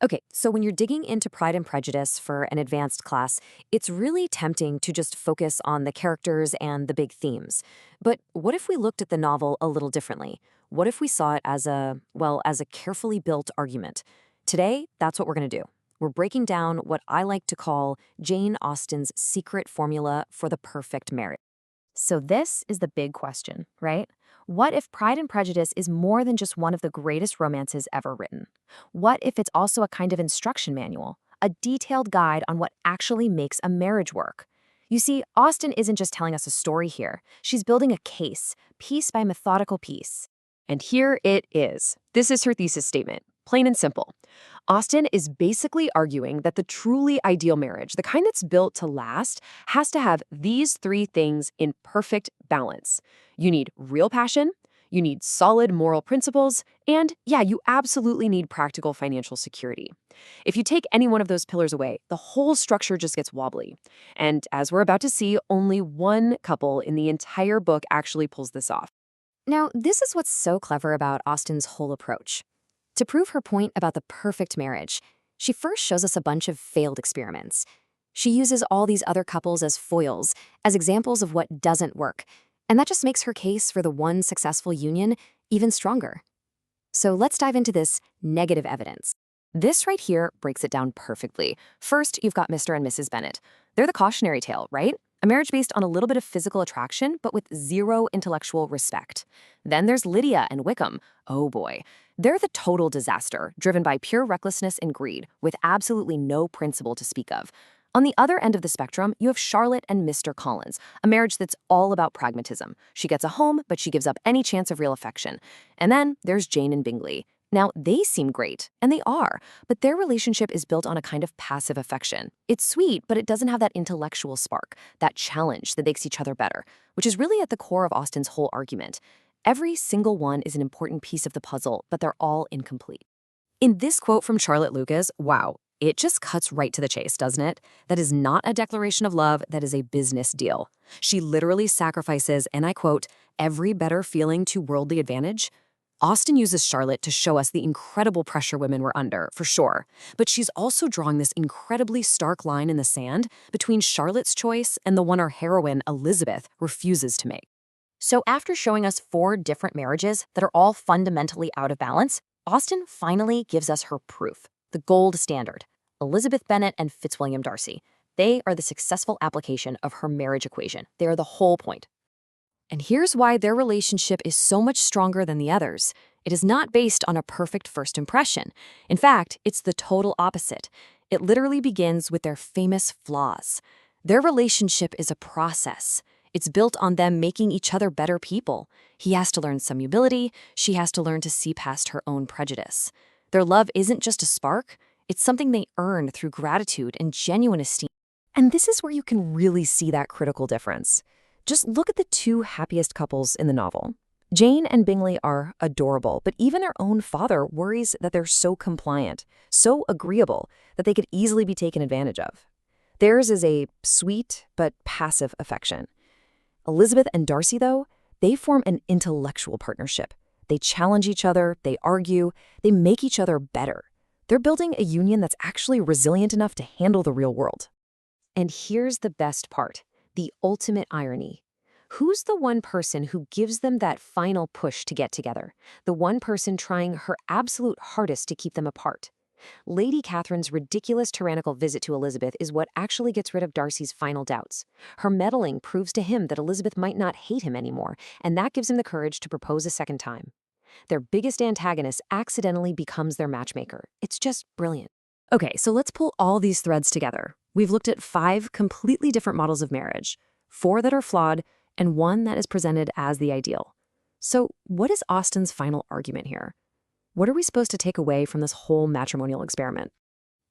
Okay, so when you're digging into Pride and Prejudice for an advanced class, it's really tempting to just focus on the characters and the big themes. But what if we looked at the novel a little differently? What if we saw it as as a carefully built argument? Today, that's what we're going to do. We're breaking down what I like to call Jane Austen's secret formula for the perfect marriage. So this is the big question, right? What if Pride and Prejudice is more than just one of the greatest romances ever written? What if it's also a kind of instruction manual, a detailed guide on what actually makes a marriage work? You see, Austen isn't just telling us a story here. She's building a case, piece by methodical piece. And here it is. This is her thesis statement, plain and simple. Austen is basically arguing that the truly ideal marriage, the kind that's built to last, has to have these three things in perfect balance. You need real passion, you need solid moral principles, and yeah, you absolutely need practical financial security. If you take any one of those pillars away, the whole structure just gets wobbly. And as we're about to see, only one couple in the entire book actually pulls this off. Now, this is what's so clever about Austen's whole approach. To prove her point about the perfect marriage, she first shows us a bunch of failed experiments. She uses all these other couples as foils, as examples of what doesn't work, and that just makes her case for the one successful union even stronger. So let's dive into this negative evidence. This right here breaks it down perfectly. First, you've got Mr. and Mrs. Bennet. They're the cautionary tale, right? A marriage based on a little bit of physical attraction, but with zero intellectual respect. Then there's Lydia and Wickham. Oh boy. They're the total disaster, driven by pure recklessness and greed, with absolutely no principle to speak of. On the other end of the spectrum, you have Charlotte and Mr. Collins, a marriage that's all about pragmatism. She gets a home, but she gives up any chance of real affection. And then there's Jane and Bingley. Now, they seem great, and they are, but their relationship is built on a kind of passive affection. It's sweet, but it doesn't have that intellectual spark, that challenge that makes each other better, which is really at the core of Austen's whole argument. Every single one is an important piece of the puzzle, but they're all incomplete. In this quote from Charlotte Lucas, wow, it just cuts right to the chase, doesn't it? That is not a declaration of love, that is a business deal. She literally sacrifices, and I quote, every better feeling to worldly advantage. Austen uses Charlotte to show us the incredible pressure women were under, for sure. But she's also drawing this incredibly stark line in the sand between Charlotte's choice and the one our heroine, Elizabeth, refuses to make. So after showing us 4 different marriages that are all fundamentally out of balance, Austen finally gives us her proof, the gold standard. Elizabeth Bennet and Fitzwilliam Darcy. They are the successful application of her marriage equation. They are the whole point. And here's why their relationship is so much stronger than the others. It is not based on a perfect first impression. In fact, it's the total opposite. It literally begins with their famous flaws. Their relationship is a process. It's built on them making each other better people. He has to learn some humility. She has to learn to see past her own prejudice. Their love isn't just a spark. It's something they earn through gratitude and genuine esteem. And this is where you can really see that critical difference. Just look at the 2 happiest couples in the novel. Jane and Bingley are adorable, but even their own father worries that they're so compliant, so agreeable, that they could easily be taken advantage of. Theirs is a sweet but passive affection. Elizabeth and Darcy, though, they form an intellectual partnership. They challenge each other, they argue, they make each other better. They're building a union that's actually resilient enough to handle the real world. And here's the best part. The ultimate irony. Who's the one person who gives them that final push to get together? The one person trying her absolute hardest to keep them apart? Lady Catherine's ridiculous tyrannical visit to Elizabeth is what actually gets rid of Darcy's final doubts. Her meddling proves to him that Elizabeth might not hate him anymore, and that gives him the courage to propose a second time. Their biggest antagonist accidentally becomes their matchmaker. It's just brilliant. Okay, so let's pull all these threads together. We've looked at 5 completely different models of marriage, 4 that are flawed, and 1 that is presented as the ideal. So what is Austen's final argument here? What are we supposed to take away from this whole matrimonial experiment?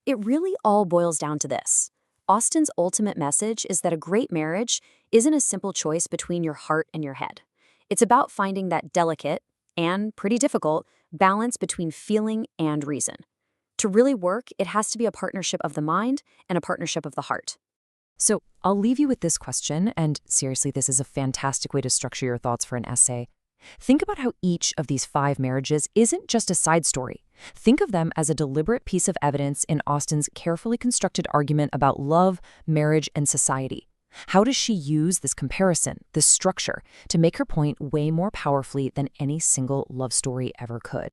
It really all boils down to this. Austen's ultimate message is that a great marriage isn't a simple choice between your heart and your head. It's about finding that delicate, and pretty difficult, balance between feeling and reason. To really work, it has to be a partnership of the mind and a partnership of the heart. So I'll leave you with this question, and seriously, this is a fantastic way to structure your thoughts for an essay. Think about how each of these 5 marriages isn't just a side story. Think of them as a deliberate piece of evidence in Austen's carefully constructed argument about love, marriage, and society. How does she use this comparison, this structure, to make her point way more powerfully than any single love story ever could?